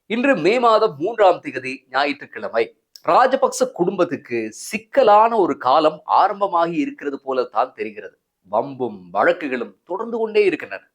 இன்று மே மாதம் 3ஆம் தேதி ஞாயிற்றுக்கிழமை. ராஜபக்ச குடும்பத்துக்கு சிக்கலான ஒரு காலம் ஆரம்பமாகி இருக்கிறது போல தான் தெரிகிறது. வம்பும் வழக்குகளும் தொடர்ந்து கொண்டே இருக்கின்றன.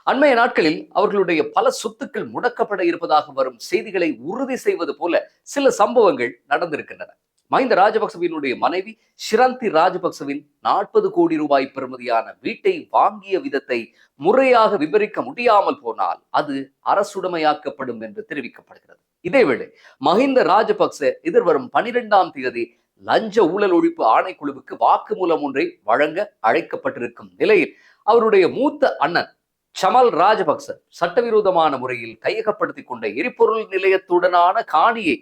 அண்மைய நாட்களில் அவர்களுடைய பல சொத்துக்கள் முடக்கப்பட இருப்பதாக வரும் செய்திகளை உறுதி செய்வது போல சில சம்பவங்கள் நடந்திருக்கின்றன. மஹிந்த ராஜபக்சவினுடைய மனைவி ஷிரந்தி ராஜபக்சவின் 40 கோடி ரூபாய் பெறுமதியான வீட்டை வாங்கிய விதத்தை முறையாக விவரிக்க முடியாமல் போனால் அது அரசுடைமையாக்கப்படும் என்று தெரிவிக்கப்படுகிறது. இதேவேளை மஹிந்த ராஜபக்ச எதிர்வரும் 12ஆம் தேதி லஞ்ச ஊழல் ஒழிப்பு ஆணைக்குழுவுக்கு வாக்குமூலம் ஒன்றை வழங்க அழைக்கப்பட்டிருக்கும் நிலையில் அவருடைய மூத்த அண்ணன் சமல் ராஜபக்ச சட்டவிரோதமான முறையில் கையகப்படுத்திக் கொண்ட எரிபொருள் நிலையத்துடனான காணியை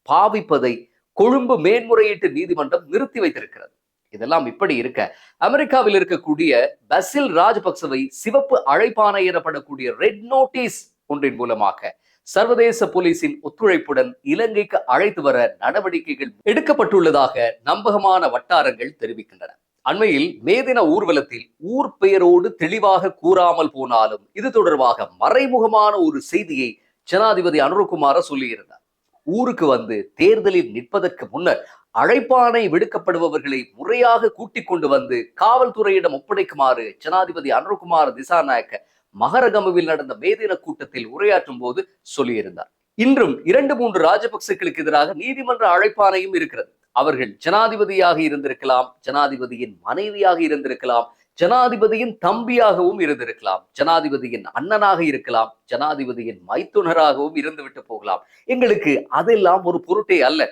பாவிப்பதை கொழும்பு மேன்முறையீட்டு நீதிமன்றம் நிறுத்தி வைத்திருக்கிறது. இதெல்லாம் இப்படி இருக்க, அமெரிக்காவில் இருக்கக்கூடிய பசில் ராஜபக்சவை சிவப்பு அழைப்பானை எனப்படக்கூடிய ரெட் நோட்டீஸ் ஒன்றின் மூலமாக சர்வதேச போலீசின் ஒத்துழைப்புடன் இலங்கைக்கு அழைத்து வர நடவடிக்கைகள் எடுக்கப்பட்டுள்ளதாக நம்பகமான வட்டாரங்கள் தெரிவிக்கின்றன. அண்மையில் மேதின ஊர்வலத்தில் ஊர் பெயரோடு தெளிவாக கூறாமல் போனாலும் இது தொடர்பாக மறைமுகமான ஒரு செய்தியை ஜனாதிபதி அனுரகுமார சொல்லியிருந்தார். ஊருக்கு வந்து தேர்தலில் நிற்பதற்கு முன்னர் அழைப்பானை விடுக்கப்படுபவர்களை முறையாக கூட்டிக் கொண்டு வந்து காவல்துறையிடம் ஒப்படைக்குமாறு ஜனாதிபதி அனுரகுமார திசாநாயக்க மகரகமுவில் நடந்த மேதின கூட்டத்தில் உரையாற்றும் போது சொல்லியிருந்தார். இன்றும் 2-3 ராஜபக்சர்களுக்கு எதிராக நீதிமன்ற அழைப்பானையும் இருக்கிறது. அவர்கள் ஜனாதிபதியாக இருந்திருக்கலாம், ஜனாதிபதியின் மனைவியாக இருந்திருக்கலாம், ஜனாதிபதியின் தம்பியாகவும் இருந்திருக்கலாம், ஜனாதிபதியின் அண்ணனாக இருக்கலாம், ஜனாதிபதியின் மைத்துனராகவும் இருந்துவிட்டு போகலாம். எங்களுக்கு அதெல்லாம் ஒரு பொருட்டே அல்ல.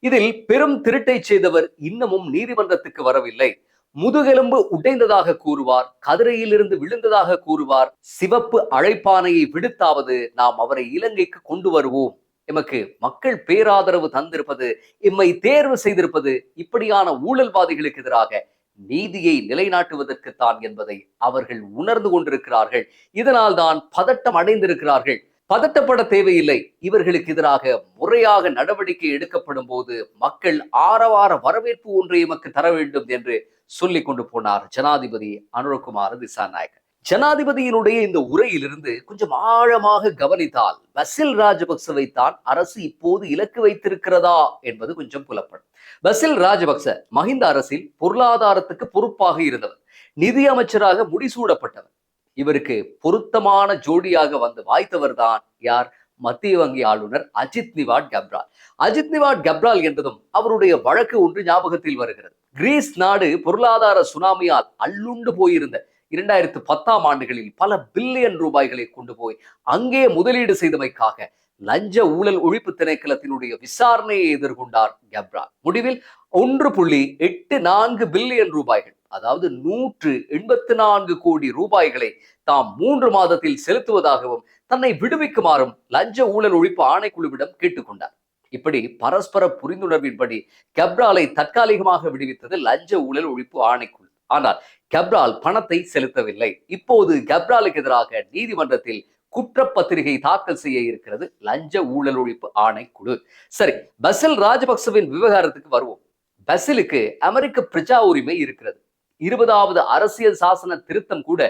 இதில் பெரும் திருட்டை செய்தவர் இன்னமும் நீதிமன்றத்துக்கு வரவில்லை. முதுகெலும்பு உடைந்ததாக கூறுவார், கதிரையிலிருந்து விழுந்ததாக கூறுவார். சிவப்பு அழைப்பானையை விடுத்தாவது நாம் அவரை இலங்கைக்கு கொண்டு வருவோம், எமக்கு மக்கள் பேராதரவு தந்திருப்பது, எம்மை தேர்வு செய்திருப்பது இப்படியான ஊழல்வாதிகளுக்கு எதிராக நீதியை நிலைநாட்டுவதற்குத்தான் என்பதை அவர்கள் உணர்ந்து கொண்டிருக்கிறார்கள். இதனால் தான் பதட்டம் அடைந்திருக்கிறார்கள். பதட்டப்பட தேவையில்லை. இவர்களுக்கு எதிராக முறையாக நடவடிக்கை எடுக்கப்படும் போது மக்கள் ஆரவார வரவேற்பு ஒன்றை எமக்கு தர வேண்டும் என்று சொல்லிக் கொண்டு போனார் ஜனாதிபதி அனுரகுமார திசாநாயக்க. ஜனாதிபதியினுடைய இந்த உரையிலிருந்து கொஞ்சம் ஆழமாக கவனித்தால் பசில் ராஜபக்சவை தான் அரசு இப்போது இலக்கு வைத்திருக்கிறதா என்பது கொஞ்சம் புலப்படும். பசில் ராஜபக்ச மஹிந்த அரசில் பொருளாதாரத்துக்கு பொறுப்பாக இருந்தவர், நிதி அமைச்சராக முடிசூடப்பட்டவர். இவருக்கு பொருத்தமான ஜோடியாக வந்து வாய்த்தவர் தான் யார்? மத்திய வங்கி ஆளுநர் அஜித் நிவாட் கப்ரால். அஜித் நிவாட் கப்ரால் என்றதும் அவருடைய வழக்கு ஒன்று ஞாபகத்தில் வருகிறது. கிரீஸ் நாடு பொருளாதார சுனாமியால் அல்லுண்டு போயிருந்த 2010ஆம் ஆண்டுகளில் பல பில்லியன் ரூபாய்களை கொண்டு போய் அங்கே முதலீடு செய்தமைக்காக லஞ்ச ஊழல் ஒழிப்பு திணைக்களத்தினுடைய விசாரணையை எதிர்கொண்டார் கப்ரால். முடிவில் 1.84 பில்லியன் ரூபாய்கள், அதாவது 184 கோடி ரூபாய்களை தாம் 3 மாதத்தில் செலுத்துவதாகவும் தன்னை விடுவிக்குமாறும் லஞ்ச ஊழல் ஒழிப்பு ஆணைக்குழுவிடம் கேட்டுக்கொண்டார். இப்படி பரஸ்பர புரிந்துணர்வின்படி கப்ராலை தற்காலிகமாக விடுவித்தது லஞ்ச ஊழல் ஒழிப்பு ஆணைக்குழு. ஆனால் கப்ரால் பணத்தை செலுத்தவில்லை. இப்போது கப்ராலுக்கு எதிராக நீதிமன்றத்தில் குற்றப்பத்திரிகை தாக்கல் செய்ய இருக்கிறது லஞ்ச ஊழல் ஒழிப்பு ஆணைக்குழு. சரி, பசில் ராஜபக்சவின் விவகாரத்துக்கு வருவோம். பசிலுக்கு அமெரிக்க பிரஜா உரிமை இருக்கிறது. 20வது அரசியல் சாசன திருத்தம் கூட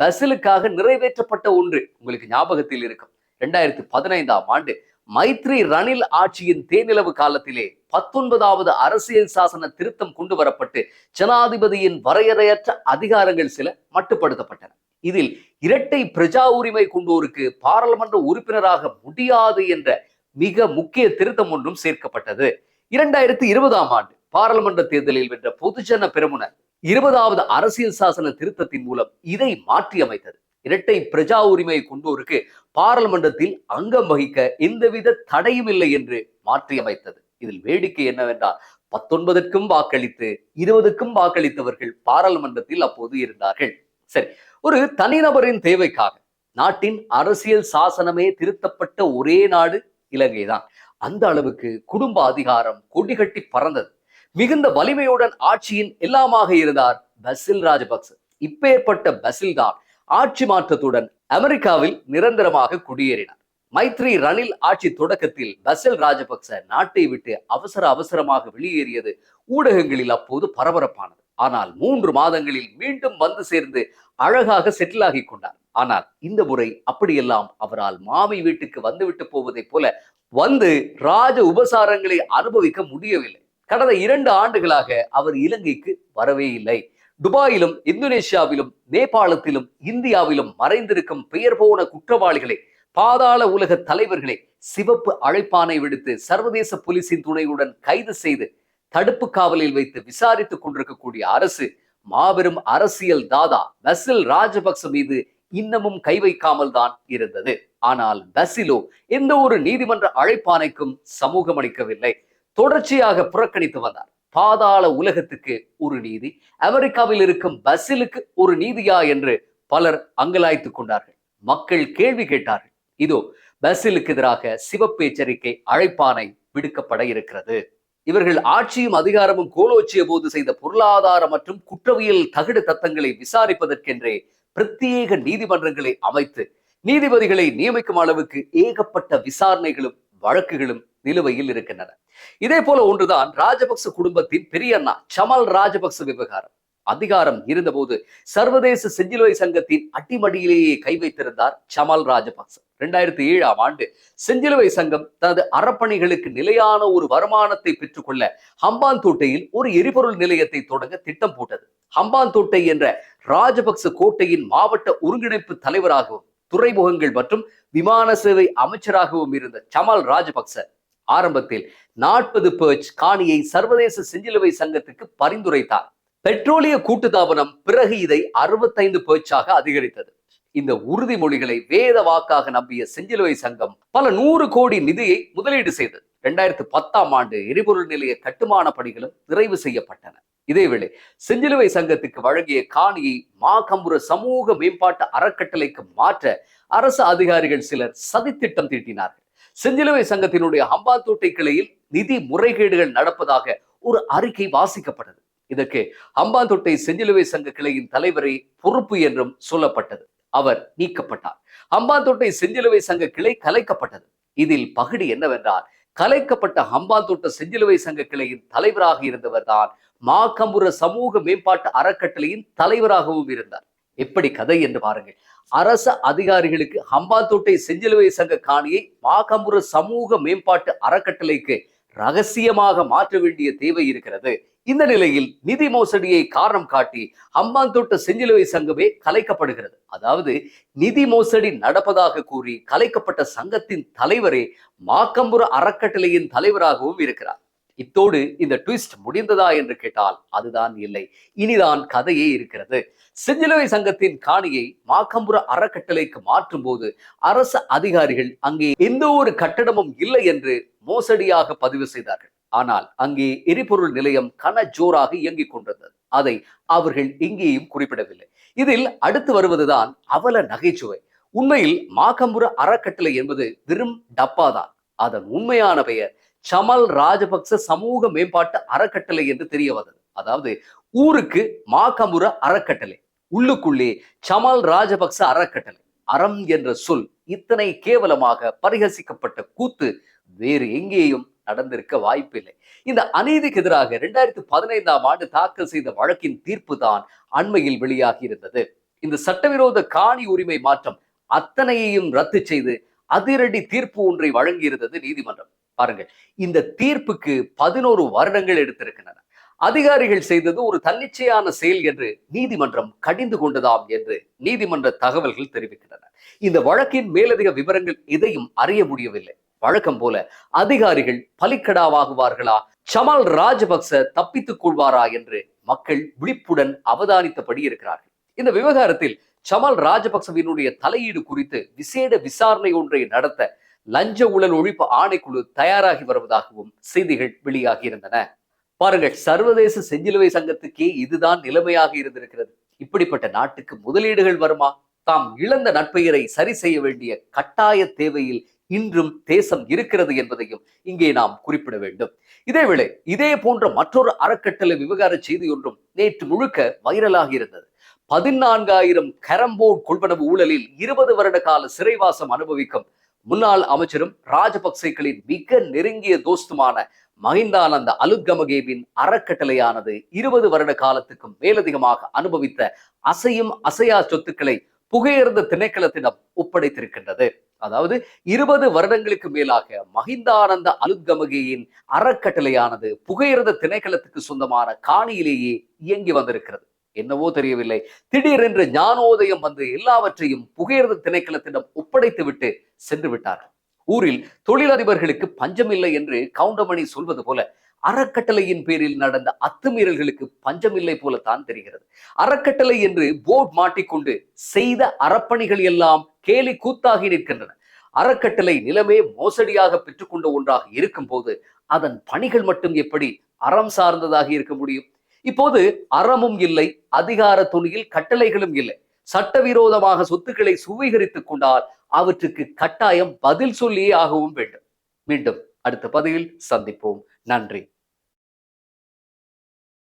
பசிலுக்காக நிறைவேற்றப்பட்ட ஒன்று உங்களுக்கு ஞாபகத்தில் இருக்கும். 2015ஆம் ஆண்டு மைத்ரி ரணில் ஆட்சியின் தேனிலவு காலத்திலே 19வது அரசியல் சாசன திருத்தம் கொண்டு வரப்பட்டு ஜனாதிபதியின் வரையறையற்ற அதிகாரங்கள் சில மட்டுப்படுத்தப்பட்டன. இதில் இரட்டை பிரஜா உரிமை கொண்டோருக்கு பாராளுமன்ற உறுப்பினராக முடியாது என்ற மிக முக்கிய திருத்தம் ஒன்றும் சேர்க்கப்பட்டது. 2020ஆம் ஆண்டு பாராளுமன்ற தேர்தலில் வென்ற பொதுஜன பெரமுன 20வது அரசியல் சாசன திருத்தத்தின் மூலம் இதை மாற்றி அமைத்தது. இரட்டை பிரஜா உரிமை கொண்டோருக்கு பாராளுமன்றத்தில் அங்கம் வகிக்க எந்தவித தடையும் இல்லை என்று மாற்றி அமைத்தது. இதில் வேடிக்கை என்னவென்றால் 19க்கும் வாக்களித்து 20க்கும் வாக்களித்தவர்கள் பாராளுமன்றத்தில் அப்போது இருந்தார்கள். சரி, ஒரு தனிநபரின் தேவைக்காக நாட்டின் அரசியல் சாசனமே திருத்தப்பட்ட ஒரே நாடு இலங்கைதான். அந்த அளவுக்கு குடும்ப அதிகாரம் கொடிகட்டி பறந்தது. மிகுந்த வலிமையுடன் ஆட்சியின் எல்லாமாக இருந்தார் பசில் ராஜபக்ச. இப்பேற்பட்ட பசில் தான் ஆட்சி மாற்றத்துடன் அமெரிக்காவில் நிரந்தரமாக குடியேறினார். மைத்ரி ரணில் ஆட்சி தொடக்கத்தில் பசில் ராஜபக்ச நாட்டை விட்டு அவசரமாக வெளியேறியது ஊடகங்களில் அப்போது பரபரப்பானது. ஆனால் 3 மாதங்களில் மீண்டும் வந்து சேர்ந்து அழகாக செட்டில் ஆகி கொண்டார். ஆனால் இந்த முறை அப்படியெல்லாம் அவரால் மாமி வீட்டுக்கு வந்துவிட்டு போவதைப் போல வந்து ராஜ உபசாரங்களை அனுபவிக்க முடியவில்லை. கடந்த 2 ஆண்டுகளாக அவர் இலங்கைக்கு வரவே இல்லை. துபாயிலும், இந்தோனேஷியாவிலும், நேபாளத்திலும், இந்தியாவிலும் மறைந்திருக்கும் பெயர் போன குற்றவாளிகளை, பாதாள உலக தலைவர்களை சிவப்பு அழைப்பானை விடுத்து சர்வதேச போலீசின் துணையுடன் கைது செய்து தடுப்பு காவலில் வைத்து விசாரித்துக் கொண்டிருக்கக்கூடிய அரசு மாபெரும் அரசியல் தாதா பசில் ராஜபக்ச மீது இன்னமும் கை வைக்காமல் தான் இருந்தது. ஆனால் பசிலோ எந்த ஒரு நீதிமன்ற அழைப்பானைக்கும் சமூகம் அளிக்கவில்லை. தொடர்ச்சியாக புறக்கணித்து வந்தார். பாதாள உலகத்துக்கு ஒரு நீதி, அமெரிக்காவில் இருக்கும் பசிலுக்கு ஒரு நீதியா என்று பலர் அங்கலாய்த்துக் கொண்டார்கள். மக்கள் கேள்வி கேட்டார்கள். இதோ பசிலுக்கு எதிராக சிவப்பு எச்சரிக்கை அழைப்பானை விடுக்கப்பட இருக்கிறது. இவர்கள் ஆட்சியும் அதிகாரமும் கோலோச்சிய போது செய்த பொருளாதார மற்றும் குற்றவியல் தகுடு தத்தங்களை விசாரிப்பதற்கென்றே பிரத்யேக நீதிமன்றங்களை அமைத்து நீதிபதிகளை நியமிக்கும் அளவுக்கு ஏகப்பட்ட விசாரணைகளும் வழக்குகளும் நிலுவையில் இருக்கின்றன. இதே போல ஒன்றுதான் ராஜபக்ச குடும்பத்தின் பெரிய அண்ணா சமல் ராஜபக்ச விவகாரம். அதிகாரம் இருந்தபோது சர்வதேச செஞ்சிலுவை சங்கத்தின் அட்டிமடியிலேயே கை வைத்திருந்தார் சமல் ராஜபக்ச. 2007ஆம் ஆண்டு செஞ்சிலுவை சங்கம் தனது அறப்பணிகளுக்கு நிலையான ஒரு வருமானத்தை பெற்றுக்கொள்ள ஹம்பாந்தோட்டையில் ஒரு எரிபொருள் நிலையத்தை தொடங்க திட்டம் போட்டது. ஹம்பாந்தோட்டை என்ற ராஜபக்ச கோட்டையின் மாவட்ட ஒருங்கிணைப்பு தலைவராகவும் துறைமுகங்கள் மற்றும் விமான சேவை அமைச்சராகவும் இருந்த சமல் ராஜபக்ச ஆரம்பத்தில் 40 பேர்ச் காணியை சர்வதேச செஞ்சிலுவை சங்கத்துக்கு பரிந்துரைத்தார். பெட்ரோலிய கூட்டுத்தாபனம் பிறகு இதை 65 பேர்ச்சாக அதிகரித்தது. இந்த உறுதிமொழிகளை வேத வாக்காக நம்பிய செஞ்சிலுவை சங்கம் பல 100 கோடி நிதியை முதலீடு செய்தது. 2010ஆம் ஆண்டு எரிபொருள் நிலைய கட்டுமான பணிகளும் நிறைவு செய்யப்பட்டன. இதேவேளை செஞ்சிலுவை சங்கத்துக்கு வழங்கிய காணியை மாகம்புர சமூக மேம்பாட்டு அறக்கட்டளைக்கு மாற்ற அரசு அதிகாரிகள் சிலர் சதித்திட்டம் தீட்டினார்கள். செஞ்சிலுவை சங்கத்தினுடைய ஹம்பாந்தோட்டை கிளையில் நிதி முறைகேடுகள் நடப்பதாக ஒரு அறிக்கை வாசிக்கப்பட்டது. இதற்கு ஹம்பாந்தோட்டை செஞ்சிலுவை சங்க கிளையின் தலைவரை பொறுப்பு என்றும் சொல்லப்பட்டது. அவர் நீக்கப்பட்டார். ஹம்பாந்தோட்டை செஞ்சிலுவை சங்க கிளை கலைக்கப்பட்டது. இதில் பகுதி என்னவென்றால், கலைக்கப்பட்ட ஹம்பாந்தோட்ட செஞ்சிலுவை சங்க கிளையின் தலைவராக இருந்தவர் தான் மாகம்புர சமூக மேம்பாட்டு அறக்கட்டளையின் தலைவராகவும் இருந்தார். எப்படி கதை என்று பாருங்கள். அரசு அதிகாரிகளுக்கு ஹம்பாந்தோட்டை செஞ்சிலுவை சங்க காணியை மாகம்புர சமூக மேம்பாட்டு அறக்கட்டளைக்கு ரகசியமாக மாற்ற வேண்டிய தேவை இருக்கிறது. இந்த நிலையில் நிதி மோசடியை காரணம் காட்டி ஹம்பாந்தோட்ட செஞ்சிலுவை சங்கமே கலைக்கப்படுகிறது. அதாவது நிதி மோசடி நடப்பதாக கூறி கலைக்கப்பட்ட சங்கத்தின் தலைவரே மாகம்புர அறக்கட்டளையின் தலைவராகவும் இருக்கிறார். இத்தோடு இந்த ட்விஸ்ட் முடிந்ததா என்று கேட்டால் அதுதான் இல்லை. இனிதான் கதையே இருக்கிறது. செஞ்சிலுவை சங்கத்தின் காணியை மாகம்புர அறக்கட்டளைக்கு மாற்றும் போது அரசு அதிகாரிகள் அங்கே எந்த ஒரு கட்டடமும் இல்லை என்று மோசடியாக பதிவு செய்தார்கள். ஆனால் அங்கே எரிபொருள் நிலையம் கன ஜோராக இயங்கிக் கொண்டிருந்தது. அதை அவர்கள் இங்கேயும் குறிப்பிடவில்லை. இதில் அடுத்து வருவதுதான் அவல நகைச்சுவை. உண்மையில் மாகம்புர அறக்கட்டளை என்பது வெறும் டப்பாதான். அதன் உண்மையான பெயர் சமல் ராஜபக்ச சமூக மேம்பாட்டு அறக்கட்டளை என்று தெரிய வந்தது. அதாவது ஊருக்கு மாகம்புர அறக்கட்டளை, உள்ளுக்குள்ளே சமல் ராஜபக்ச அறக்கட்டளை. அறம் என்ற சொல் இத்தனை கேவலமாக பரிகசிக்கப்பட்ட கூத்து வேறு எங்கேயும் நடந்திருக்க வாய்ப்பில்லை. இந்த அநீதிக்கு எதிராக 2015ஆம் ஆண்டு தாக்கல் செய்த வழக்கின் தீர்ப்பு தான் அண்மையில் வெளியாகி இருந்தது. இந்த சட்டவிரோத காணி உரிமை மாற்றம் அத்தனையையும் ரத்து செய்து அதிரடி தீர்ப்பு ஒன்றை வழங்கியிருந்தது நீதிமன்றம். பாருங்கள், இந்த தீர்ப்புக்கு 11 வருடங்கள் எடுத்திருக்கின்றன. அதிகாரிகள் செய்தது ஒரு தன்னிச்சையான செயல் என்று நீதிமன்றம் கடிந்து கொண்டதாம் என்று நீதிமன்ற தகவல்கள் தெரிவிக்கின்றன. இந்த வழக்கின் மேலதிக விவரங்கள் எதையும் அறிய முடியவில்லை. வழக்கம் போல அதிகாரிகள் பலிக்கடாவாகுவார்களா, சமல் ராஜபக்ச தப்பித்துக் கொள்வாரா என்று மக்கள் விழிப்புடன் அவதானித்தபடி இருக்கிறார்கள். இந்த விவகாரத்தில் சமல் ராஜபக்சவினுடைய தலையீடு குறித்து விசேட விசாரணை ஒன்றை நடத்த லஞ்ச ஊழல் ஒழிப்பு ஆணைக்குழு தயாராகி வருவதாகவும் செய்திகள் வெளியாகி இருந்தன. பாருங்கள், சர்வதேச செஞ்சிலுவை சங்கத்துக்கே இதுதான் நிலைமையாக இருந்திருக்கிறது. இப்படிப்பட்ட நாட்டுக்கு முதலீடுகள் வருமா? தாம் இழந்த நட்பெயரை சரி செய்ய வேண்டிய கட்டாய தேவையில் இன்றும் தேசம் இருக்கிறது என்பதையும் இங்கே நாம் குறிப்பிட வேண்டும். இதேவேளை இதே போன்ற மற்றொரு அறக்கட்டளை விவகார செய்தி ஒன்றும் நேற்று முழுக்க வைரலாக இருந்தது. 14,000 கேரம் போர்டு கொள்வனவு ஊழலில் 20 வருட கால சிறைவாசம் அனுபவிக்கும் முன்னாள் அமைச்சரும் ராஜபக்சேக்களின் மிக நெருங்கிய தோஸ்துமான மஹிந்தானந்த அலுத்கமகேவின் அறக்கட்டளையானது 20 வருட காலத்துக்கும் மேலதிகமாக அனுபவித்த அசையும் அசையா சொத்துக்களை புகையிரத திணைக்களத்திடம் ஒப்படைத்திருக்கின்றது. அதாவது 20 வருடங்களுக்கு மேலாக மஹிந்தானந்த அலுத்கமகேயின் அறக்கட்டளையானது புகையிரத திணைக்களத்துக்கு சொந்தமான காணியிலேயே இயங்கி வந்திருக்கிறது. என்னவோ தெரியவில்லை, திடீரென்று ஞானோதயம் வந்து எல்லாவற்றையும் புகையிரத திணைக்களத்திடம் ஒப்படைத்து விட்டு சென்று விட்டார்கள். ஊரில் தொழிலதிபர்களுக்கு பஞ்சமில்லை என்று கவுண்டமணி சொல்வது போல அறக்கட்டளையின் பேரில் நடந்த அத்துமீறல்களுக்கு பஞ்சமில்லை போலத்தான் தெரிகிறது. அறக்கட்டளை என்று போர்ட் மாட்டிக்கொண்டு செய்த அறப்பணிகள் எல்லாம் கேலி கூத்தாகி நிற்கின்றன. அறக்கட்டளை நிலமே மோசடியாக பெற்றுக்கொண்ட ஒன்றாக இருக்கும் போது அதன் பணிகள் மட்டும் எப்படி அறம் சார்ந்ததாக இருக்க முடியும்? இப்போது அறமும் இல்லை, அதிகார துணியில் கட்டளைகளும் இல்லை. சட்டவிரோதமாக சொத்துக்களை சுவீகரித்துக் கொண்டால் அவற்றுக்கு கட்டாயம் பதில் சொல்லியே ஆகவும் வேண்டும். மீண்டும் அடுத்த பதிவில் சந்திப்போம். நன்றி.